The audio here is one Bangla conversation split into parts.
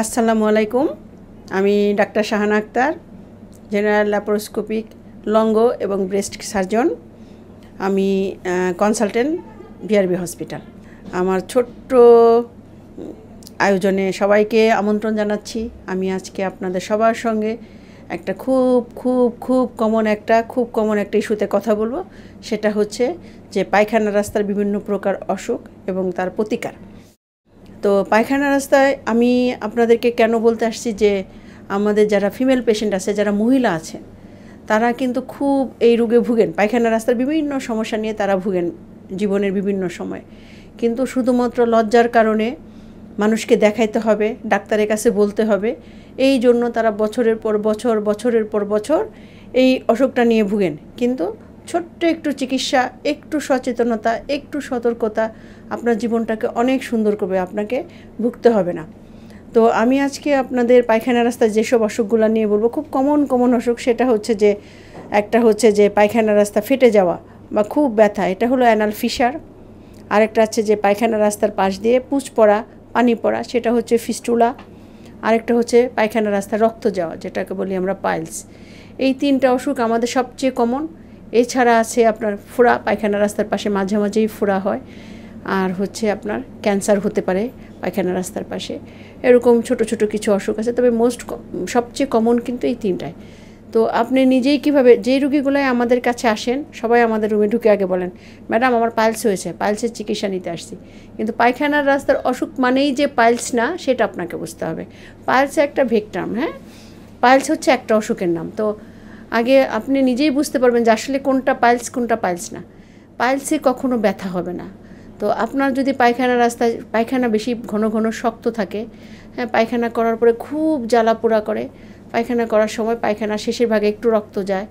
আসসালামু আলাইকুম। আমি doctor Shahana Akter, general laparoscopic lung এবং ব্রেস্ট সার্জন। আমি কনসালটেন্ট বিআরবি হসপিটাল। আমার ছোট্ট আয়োজনে সবাইকে আমন্ত্রণ জানাচ্ছি। আমি আজকে আপনাদের সবার সঙ্গে একটা খুব কমন একটা ইস্যুতে কথা বলবো। সেটা হচ্ছে যে পায়খানা রাস্তার বিভিন্ন প্রকার অসুখ এবং তার প্রতিকার। তো পায়খানা রাস্তায় আমি আপনাদেরকে কেন বলতে আসছি যে আমাদের যারা ফিমেল পেশেন্ট আছে, যারা মহিলা আছে, তারা কিন্তু খুব এই রোগে ভুগেন। পায়খানা রাস্তার বিভিন্ন সমস্যা নিয়ে তারা ভুগেন জীবনের বিভিন্ন সময়, কিন্তু শুধুমাত্র লজ্জার কারণে মানুষকে দেখাইতে হবে, ডাক্তারের কাছে বলতে হবে, এই জন্য তারা বছরের পর বছর এই অসুখটা নিয়ে ভুগেন। কিন্তু ছোট্ট একটু চিকিৎসা, একটু সচেতনতা, একটু সতর্কতা আপনার জীবনটাকে অনেক সুন্দর করবে, আপনাকে ভুগতে হবে না। তো আমি আজকে আপনাদের পায়খানা রাস্তায় যেসব অসুখগুলো নিয়ে বলবো, খুব কমন অসুখ। সেটা হচ্ছে যে একটা হচ্ছে যে পায়খানা রাস্তা ফেটে যাওয়া বা খুব ব্যথা, এটা হলো অ্যানাল ফিশার। আরেকটা আছে যে পায়খানা রাস্তার পাশ দিয়ে পুঁজ পড়া, পানি পড়া, সেটা হচ্ছে ফিস্টুলা। আরেকটা হচ্ছে পায়খানা রাস্তায় রক্ত যাওয়া, যেটাকে বলি আমরা পাইলস। এই তিনটা অসুখ আমাদের সবচেয়ে কমন। এছাড়া আছে আপনার ফোড়া, পায়খানা রাস্তার পাশে মাঝেই ফোড়া হয়। আর হচ্ছে আপনার ক্যান্সার হতে পারে পায়খানা রাস্তার পাশে। এরকম ছোট কিছু অসুখ আছে, তবে সবচেয়ে কমন কিন্তু এই তিনটায়। তো আপনি নিজেই কীভাবে, যেই রুগীগুলোই আমাদের কাছে আসেন, সবাই আমাদের রুমে ঢুকে আগে বলেন, ম্যাডাম আমার পাইলস হয়েছে, পাইলসের চিকিৎসা নিতে আসছি। কিন্তু পায়খানার রাস্তার অসুখ মানেই যে পাইলস না, সেটা আপনাকে বুঝতে হবে। পাইলস একটা ভেকটার্ম, হ্যাঁ, পাইলস হচ্ছে একটা অসুখের নাম। তো আগে আপনি নিজেই বুঝতে পারবেন যে আসলে কোনটা পাইলস না। পাইলসে কখনো ব্যথা হবে না। তো আপনার যদি পায়খানা রাস্তায় পায়খানা বেশি ঘন শক্ত থাকে, হ্যাঁ, পায়খানা করার পরে খুব জ্বালা পোড়া করে, পায়খানা করার সময় পায়খানা শেষের ভাগে একটু রক্ত যায়,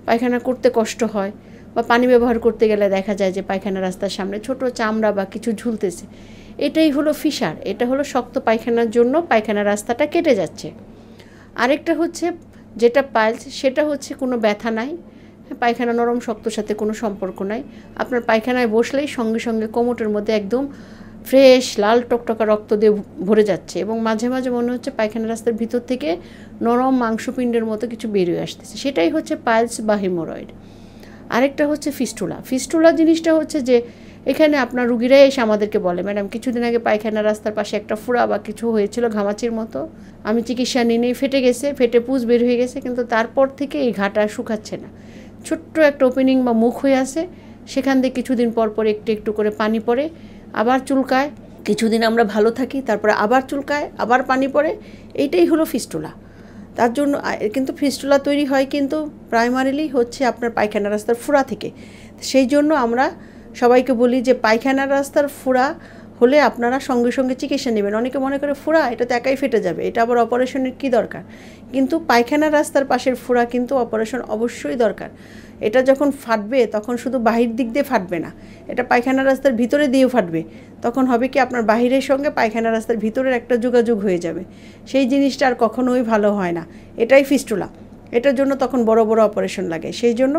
পায়খানা করতে কষ্ট হয়, বা পানি ব্যবহার করতে গেলে দেখা যায় যে পায়খানা রাস্তার সামনে ছোট চামড়া বা কিছু ঝুলতেছে, এটাই হলো ফিশার। এটা হলো শক্ত পায়খানার জন্য পায়খানা রাস্তাটা কেটে যাচ্ছে। আরেকটা হচ্ছে যেটা পাইলস, সেটা হচ্ছে কোনো ব্যথা নাই, পায়খানা নরম শক্তর সাথে কোনো সম্পর্ক নাই। আপনার পায়খানায় বসলেই সঙ্গে কোমরের মধ্যে একদম ফ্রেশ লাল টকটকা রক্ত দিয়ে ভরে যাচ্ছে, এবং মাঝে মনে হচ্ছে পায়খানা রাস্তার ভিতর থেকে নরম মাংসপিণ্ডের মতো কিছু বেরিয়ে আসতেছে। সেটাই হচ্ছে পাইলস বা হিমোরয়েড। আরেকটা হচ্ছে ফিস্টুলা জিনিসটা হচ্ছে যে এখানে আপনার রুগীরাই এসে আমাদেরকে বলে, ম্যাডাম কিছুদিন আগে পায়খানা রাস্তার পাশে একটা ফোড়া বা কিছু হয়েছিল ঘামাচির মতো, আমি চিকিৎসা নিয়ে ফেটে পুঁজ বের হয়ে গেছে, কিন্তু তারপর থেকে এই ঘাটা শুকাচ্ছে না। ছোট্ট একটা ওপেনিং বা মুখ হয়ে আছে, সেখান থেকে কিছুদিন পর একটু করে পানি পড়ে, আবার চুলকায়, কিছুদিন আমরা ভালো থাকি, তারপরে আবার চুলকায়, আবার পানি পড়ে। এইটাই হলো ফিস্টুলা। তার জন্য কিন্তু ফিস্টুলা তৈরি হয় কিন্তু প্রাইমারিলি হচ্ছে আপনার পায়খানা রাস্তার ফোড়া থেকে। সেই জন্য আমরা সবাইকে বলি যে পায়খানা রাস্তার ফোড়া হলে আপনারা সঙ্গে চিকিৎসা নেবেন। অনেকে মনে করে ফোড়া, এটা তো একাই ফেটে যাবে, এটা আবার অপারেশনের কী দরকার। কিন্তু পায়খানা রাস্তার পাশের ফোড়া কিন্তু অপারেশন অবশ্যই দরকার। এটা যখন ফাটবে তখন শুধু বাহির দিক দিয়ে ফাটবে না, এটা পায়খানা রাস্তার ভিতরে দিয়েও ফাটবে। তখন হবে কি, আপনার বাহিরের সঙ্গে পায়খানা রাস্তার ভিতরের একটা যোগাযোগ হয়ে যাবে। সেই জিনিসটা আর কখনোই ভালো হয় না। এটাই ফিস্টুলা। এটার জন্য তখন বড় অপারেশন লাগে। সেই জন্য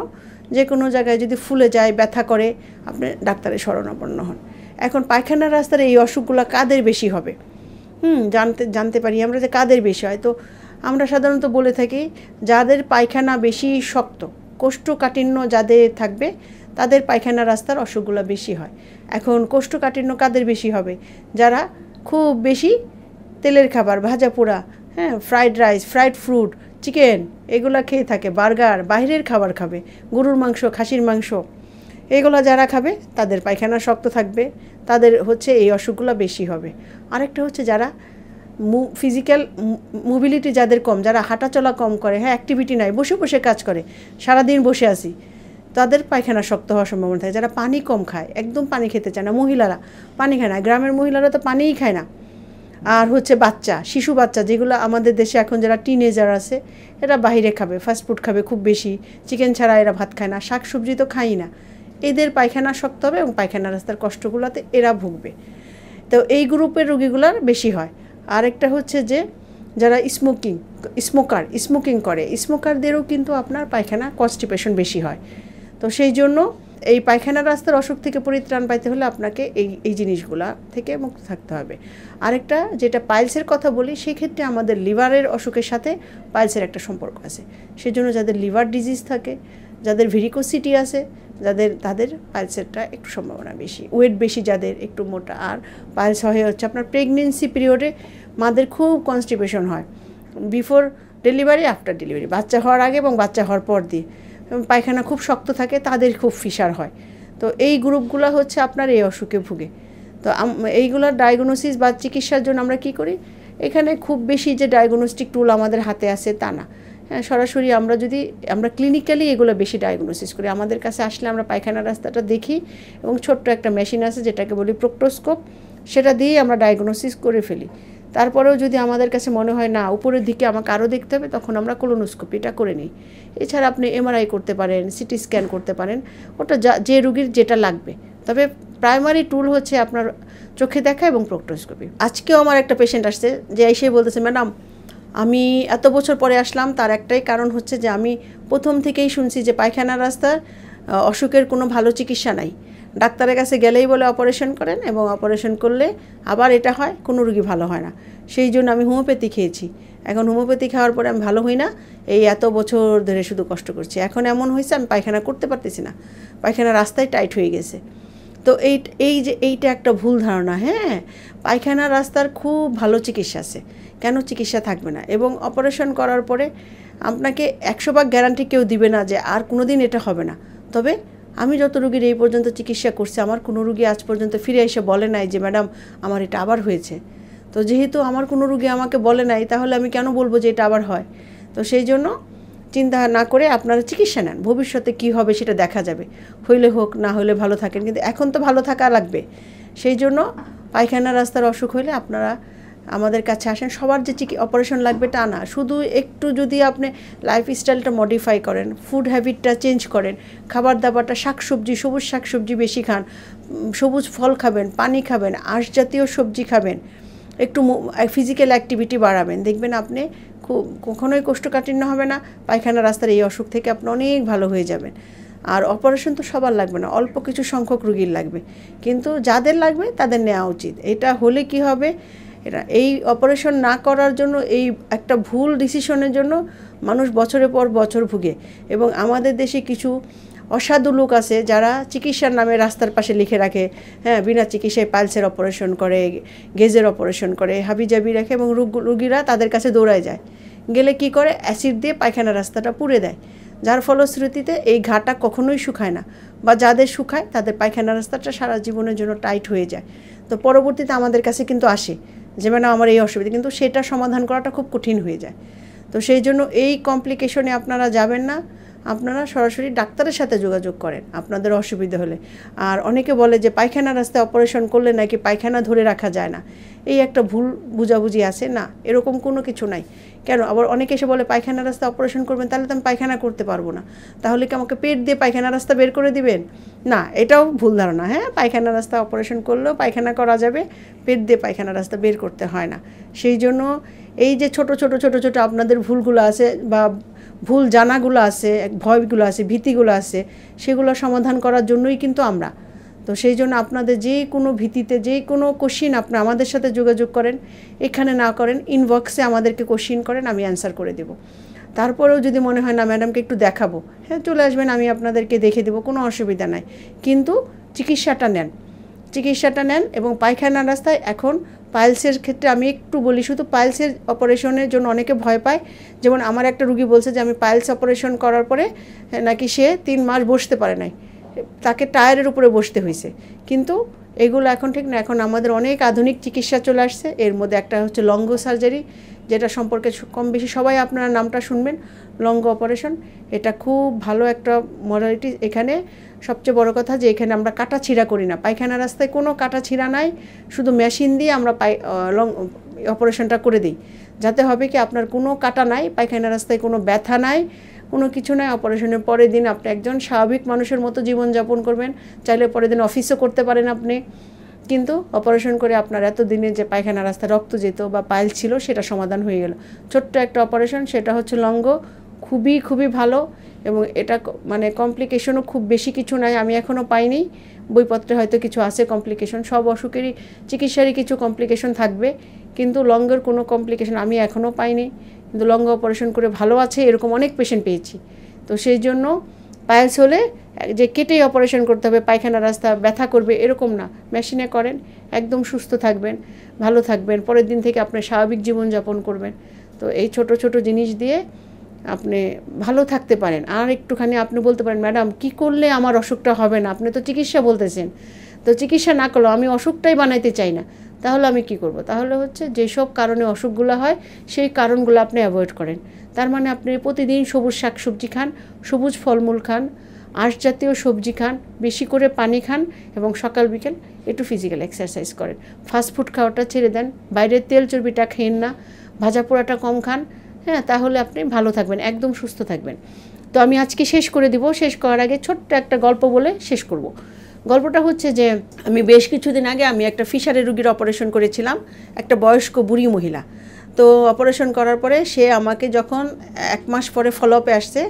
যে কোনো জায়গায় যদি ফুলে যায়, ব্যথা করে, আপনি ডাক্তারের শরণাপন্ন হন। এখন পায়খানা রাস্তার এই অসুখগুলো কাদের বেশি হবে, জানতে পারি আমরা যে কাদের বেশি হয়। তো আমরা সাধারণত বলে থাকি যাদের পায়খানা বেশি শক্ত, কোষ্ঠকাঠিন্য যাদের থাকবে, তাদের পায়খানা রাস্তার অসুখগুলো বেশি হয়। এখন কোষ্ঠকাঠিন্য কাদের বেশি হবে? যারা খুব বেশি তেলের খাবার, ভাজা পোড়া, হ্যাঁ, fried rice, fried fruit, chicken, এগুলো খেয়ে থাকে, বার্গার, বাইরের খাবার খাবে, গরুর মাংস, খাসির মাংস, এগুলো যারা খাবে তাদের পায়খানা শক্ত থাকবে, তাদের হচ্ছে এই অসুখগুলো বেশি হবে। আরেকটা হচ্ছে যারা ফিজিক্যাল মোবিলিটি যাদের কম, যারা হাঁটাচলা কম করে, হ্যাঁ, অ্যাক্টিভিটি নাই, বসে কাজ করে, সারাদিন বসে আসি, তাদের পায়খানা শক্ত হওয়ার সম্ভাবনা থাকে। যারা পানি কম খায়, একদম পানি খেতে চায় না, মহিলারা পানি খায় না, গ্রামের মহিলারা তো পানিই খায় না। আর হচ্ছে শিশু বাচ্চা যেগুলো আমাদের দেশে এখন যারা টিনেজার আছে, এরা বাইরে খাবে, ফাস্টফুড খাবে খুব বেশি, চিকেন ছাড়া এরা ভাত খায় না, শাকসবজি তো খাই না। এদের পায়খানা শক্ত হবে এবং পায়খানা রাস্তার কষ্টগুলোতে এরা ভুগবে। তো এই গ্রুপের রোগীগুলোর বেশি হয়। আরেকটা হচ্ছে যে যারা স্মোকিং করে, স্মোকারদেরও কিন্তু আপনার পায়খানা কনস্টিপেশন বেশি হয়। তো সেই জন্য এই পায়খানা রাস্তার অসুখ থেকে পরিত্রাণ পাইতে হলে আপনাকে এই জিনিসগুলা থেকে মুক্ত থাকতে হবে। আরেকটা যেটা পাইলসের কথা বলি, সেক্ষেত্রে আমাদের লিভারের অসুখের সাথে পাইলসের একটা সম্পর্ক আছে। সেজন্য যাদের লিভার ডিজিজ থাকে, যাদের ভেরিকোসিটি আছে, তাদের পাইলসেরটা একটু সম্ভাবনা বেশি, ওয়েট বেশি যাদের, একটু মোটা। আর পাইলস হচ্ছে আপনার প্রেগনেন্সি পিরিয়ডে মাদের খুব কনস্টিপেশন হয়, বিফোর ডেলিভারি, আফটার ডেলিভারি, বাচ্চা হওয়ার আগে এবং বাচ্চা হওয়ার পর দিয়ে পায়খানা খুব শক্ত থাকে, তাদের খুব ফিসার হয়। তো এই গ্রুপগুলো হচ্ছে আপনার এই অসুখে ভুগে। তো এইগুলোর ডায়াগনোসিস বা চিকিৎসার জন্য আমরা কি করি, এখানে খুব বেশি যে ডায়াগনস্টিক টুল আমাদের হাতে আছে তা না। হ্যাঁ, সরাসরি আমরা ক্লিনিক্যালি এগুলো বেশি ডায়াগনোসিস করি। আমাদের কাছে আসলে আমরা পায়খানা রাস্তাটা দেখি এবং ছোট্ট একটা মেশিন আছে যেটাকে বলি প্রোক্টোস্কোপ, সেটা দিয়েই আমরা ডায়াগনোসিস করে ফেলি। তারপরেও যদি আমাদের কাছে মনে হয় না উপরের দিকে আমাকে আরও দেখতে হবে, তখন আমরা কোলোনোস্কোপিটা করে নিই। এছাড়া আপনি এমআরআই করতে পারেন, সিটি স্ক্যান করতে পারেন, ওটা যে রুগীর যেটা লাগবে। তবে প্রাইমারি টুল হচ্ছে আপনার চোখে দেখা এবং প্রোক্টোস্কোপি। আজকেও আমার একটা পেশেন্ট আসছে যে এসে বলতেছে, ম্যাডাম আমি এত বছর পরে আসলাম, তার একটাই কারণ হচ্ছে যে আমি প্রথম থেকেই শুনছি যে পায়খানা রাস্তার অসুখের কোনো ভালো চিকিৎসা নাই, ডাক্তারের কাছে গেলেই বলে অপারেশন করেন, এবং অপারেশন করলে আবার এটা হয়, কোনো রুগী ভালো হয় না। সেই জন্য আমি হোমিওপ্যাথি খেয়েছি। এখন হোমিওপ্যাথি খাওয়ার পরে আমি ভালো হই না, এই এত বছর ধরে শুধু কষ্ট করছি। এখন এমন হয়েছে আমি পায়খানা করতে পারতেছি না, পায়খানা রাস্তায় টাইট হয়ে গেছে। তো এইটা একটা ভুল ধারণা। হ্যাঁ, পায়খানা রাস্তার খুব ভালো চিকিৎসা আছে, কেন চিকিৎসা থাকবে না? এবং অপারেশন করার পরে আপনাকে 100% গ্যারান্টি কেউ দিবে না যে আর কোনো দিন এটা হবে না। তবে আমি যত রুগীর এই পর্যন্ত চিকিৎসা করছি, আমার কোনো রুগী আজ পর্যন্ত ফিরে এসে বলে নাই যে ম্যাডাম আমার এটা আবার হয়েছে। তো যেহেতু আমার কোনো রুগী আমাকে বলে নাই, তাহলে আমি কেন বলবো যে এটা আবার হয়? তো সেই জন্য চিন্তা না করে আপনারা চিকিৎসা নেন, ভবিষ্যতে কি হবে সেটা দেখা যাবে, হইলে হোক, না হলে ভালো থাকেন, কিন্তু এখন তো ভালো থাকা লাগবে। সেই জন্য পায়খানা রাস্তার অসুখ হইলে আপনারা আমাদের কাছে আসেন। সবার যে অপারেশন লাগবে তা না, শুধু একটু যদি আপনি লাইফস্টাইলটা মডিফাই করেন, ফুড হ্যাবিটটা চেঞ্জ করেন, খাবার দাবারটা শাকসবজি, সবুজ শাকসবজি বেশি খান, সবুজ ফল খাবেন, পানি খাবেন, আঁশ জাতীয় সবজি খাবেন, একটু ফিজিক্যাল অ্যাক্টিভিটি বাড়াবেন, দেখবেন আপনি কখনোই কোষ্ঠকাঠিন্য হবে না। পায়খানা রাস্তার এই অসুখ থেকে আপনি অনেক ভালো হয়ে যাবেন। আর অপারেশন তো সবার লাগবে না, অল্প কিছু সংখ্যক রুগীর লাগবে, কিন্তু যাদের লাগবে তাদের নেওয়া উচিত। এটা হলে কি হবে, এই অপারেশন না করার জন্য, এই একটা ভুল ডিসিশনের জন্য মানুষ বছরের পর বছর ভুগে। এবং আমাদের দেশে কিছু অসাধু লোক আছে যারা চিকিৎসার নামে রাস্তার পাশে লিখে রাখে, হ্যাঁ, বিনা চিকিৎসায় পালসের অপারেশন করে, গেজের অপারেশন করে, হাবিজাবি রাখে, এবং রুগীরা তাদের কাছে দৌড়ায় যায়। গেলে কি করে, অ্যাসিড দিয়ে পায়খানা রাস্তাটা পুড়ে দেয়, যার ফলশ্রুতিতে এই ঘাটা কখনোই শুকায় না, বা যাদের শুকায় তাদের পায়খানা রাস্তাটা সারা জীবনের জন্য টাইট হয়ে যায়। তো পরবর্তীতে আমাদের কাছে কিন্তু আসে যে মানে আমার এই অসুবিধা, কিন্তু সেটা সমাধান করাটা খুব কঠিন হয়ে যায়। তো সেই জন্য এই কমপ্লিকেশনে আপনারা যাবেন না, আপনারা সরাসরি ডাক্তারের সাথে যোগাযোগ করেন আপনাদের অসুবিধা হলে। আর অনেকে বলে যে পায়খানা রাস্তায় অপারেশন করলে নাকি পায়খানা ধরে রাখা যায় না, এই একটা ভুল বুঝাবুঝি আছে। না, এরকম কোনো কিছু নাই। কেন আবার অনেকে এসে বলে পায়খানা রাস্তা অপারেশন করবেন, তাহলে তো আমি পায়খানা করতে পারবো না, তাহলে কি আমাকে পেট দিয়ে পায়খানা রাস্তা বের করে দিবেন? না, এটাও ভুল ধারণা। হ্যাঁ, পায়খানা রাস্তা অপারেশন করলেও পায়খানা করা যাবে, পেট দিয়ে পায়খানা রাস্তা বের করতে হয় না। সেই জন্য এই যে ছোট ছোট ছোট ছোট আপনাদের ভুলগুলো আছে, বা ভুল জানাগুলো আছে, ভয়গুলো আছে, ভীতিগুলো আছে, সেগুলো সমাধান করার জন্যই কিন্তু আমরা। তো সেই জন্য আপনাদের যে কোনো ভীতিতে, যে কোনো কোশ্চিন আপনি আমাদের সাথে যোগাযোগ করেন, এখানে না করেন, ইনবক্সে আমাদেরকে কোশ্চিন করেন, আমি অ্যান্সার করে দেব। তারপরেও যদি মনে হয় না ম্যাডামকে একটু দেখাবো, হ্যাঁ চলে আসবেন, আমি আপনাদেরকে দেখে দেবো, কোনো অসুবিধা নাই। কিন্তু চিকিৎসাটা নেন। এবং পায়খানা রাস্তায় এখন পাইলসের ক্ষেত্রে আমি একটু বলি, শুধু পাইলসের অপারেশনের জন্য অনেকে ভয় পায়। যেমন আমার একটা রুগী বলছে যে আমি পাইলস অপারেশন করার পরে নাকি সে 3 মাস বসতে পারে নাই, তাকে টায়ারের উপরে বসতে হয়েছে। কিন্তু এগুলো এখন ঠিক না, এখন আমাদের অনেক আধুনিক চিকিৎসা চলে আসছে। এর মধ্যে একটা হচ্ছে লঙ্গ সার্জারি, যেটা সম্পর্কে কম বেশি সবাই আপনারা নামটা শুনবেন, লঙ্গ অপারেশন। এটা খুব ভালো একটা মডালিটি। এখানে সবচেয়ে বড় কথা যে এখানে আমরা কাটা ছিঁড়া করি না, পায়খানা রাস্তায় কোনো কাটা ছিঁড়া নাই, শুধু মেশিন দিয়ে আমরা অপারেশনটা করে দিই, যাতে হবে কি আপনার কোনো কাটা নাই, পায়খানা রাস্তায় কোনো ব্যথা নাই, কোনো কিছু নাই। অপারেশনের পরের দিন আপনি একজন স্বাভাবিক মানুষের মতো জীবনযাপন করবেন, চাইলে পরের দিন অফিসও করতে পারেন আপনি। কিন্তু অপারেশন করে আপনার এতদিনে যে পায়খানা রাস্তায় রক্ত যেত বা পাইল ছিল, সেটা সমাধান হয়ে গেল। ছোট্ট একটা অপারেশন, সেটা হচ্ছে লঙ্গ, খুবই খুবই ভালো এবং এটা মানে কমপ্লিকেশনও খুব বেশি কিছু নাই, আমি এখনও পাইনি। বইপত্রে হয়তো কিছু আছে কমপ্লিকেশন, সব অসুখেরই চিকিৎসারই কিছু কমপ্লিকেশন থাকবে, কিন্তু লংয়ের কোনো কমপ্লিকেশন আমি এখনও পাইনি। কিন্তু লং অপারেশন করে ভালো আছে এরকম অনেক পেশেন্ট পেয়েছি। তো সেই জন্য পাইলস হলে যে কেটেই অপারেশন করতে হবে, পায়খানা রাস্তা ব্যথা করবে এরকম না, মেশিনে করেন, একদম সুস্থ থাকবেন, ভালো থাকবেন, পরের দিন থেকে আপনি স্বাভাবিক জীবনযাপন করবেন। তো এই ছোট ছোট জিনিস দিয়ে আপনি ভালো থাকতে পারেন। আর একটুখানি আপনি বলতে পারেন, ম্যাডাম কী করলে আমার অসুখটা হবে না? আপনি তো চিকিৎসা বলতেছেন, তো চিকিৎসা না করলেও আমি অসুখটাই বানাইতে চাই না, তাহলে আমি কি করব? তাহলে হচ্ছে যেসব কারণে অসুখগুলো হয় সেই কারণগুলো আপনি অ্যাভয়েড করেন। তার মানে আপনি প্রতিদিন সবুজ শাকসবজি খান, সবুজ ফলমূল খান, আঁশ জাতীয় সবজি খান, বেশি করে পানি খান এবং সকাল বিকেল একটু ফিজিক্যাল এক্সারসাইজ করেন। ফাস্টফুড খাওয়াটা ছেড়ে দেন, বাইরের তেল চর্বিটা খেয়েন না, ভাজা পোড়াটা কম খান। হ্যাঁ, তাহলে আপনি ভালো থাকবেন, একদম সুস্থ থাকবেন। তো আমি আজকে শেষ করে দিব। শেষ করার আগে ছোট্ট একটা গল্প বলে শেষ করব। গল্পটা হচ্ছে যে আমি বেশ কিছুদিন আগে আমি একটা ফিশারের রুগীর অপারেশন করেছিলাম, একটা বয়স্ক বুড়ি মহিলা। তো অপারেশন করার পরে সে আমাকে যখন 1 মাস পরে ফলো আপে আসছে,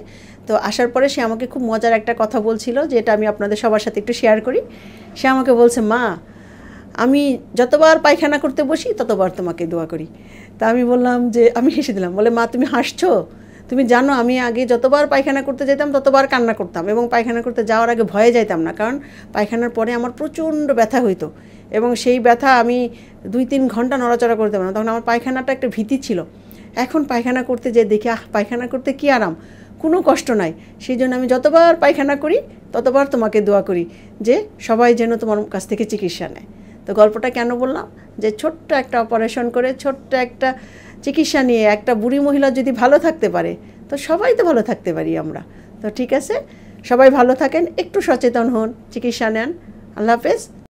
তো আসার পরে সে আমাকে খুব মজার একটা কথা বলছিল, যেটা আমি আপনাদের সবার সাথে একটু শেয়ার করি। সে আমাকে বলছে, মা আমি যতবার পায়খানা করতে বসি ততবার তোমাকে দোয়া করি। তা আমি বললাম যে, আমি হেসে দিলাম, বলে মা তুমি হাসছো? তুমি জানো আমি আগে যতবার পায়খানা করতে যেতাম ততবার কান্না করতাম এবং পায়খানা করতে যাওয়ার আগে ভয়ে যাইতাম না, কারণ পায়খানার পরে আমার প্রচণ্ড ব্যথা হইতো এবং সেই ব্যথা আমি 2-3 ঘন্টা নড়াচড়া করতে পারতাম না, তখন আমার পায়খানাটা একটা ভীতি ছিল। এখন পায়খানা করতে যেয়ে দেখি পায়খানা করতে কী আরাম, কোনো কষ্ট নাই। সেই জন্য আমি যতবার পায়খানা করি ততবার তোমাকে দোয়া করি যে সবাই যেন তোমার কাছ থেকে চিকিৎসা নেয়। তো গল্পটা কেন বললাম, যে ছোট্ট একটা অপারেশন করে ছোট্ট একটা চিকিৎসা নিয়ে একটা বুড়ি মহিলা যদি ভালো থাকতে পারে, তো সবাই তো ভালো থাকতে পারি আমরা। তো ঠিক আছে, সবাই ভালো থাকেন, একটু সচেতন হন, চিকিৎসা নেন। আল্লাহ হাফেজ।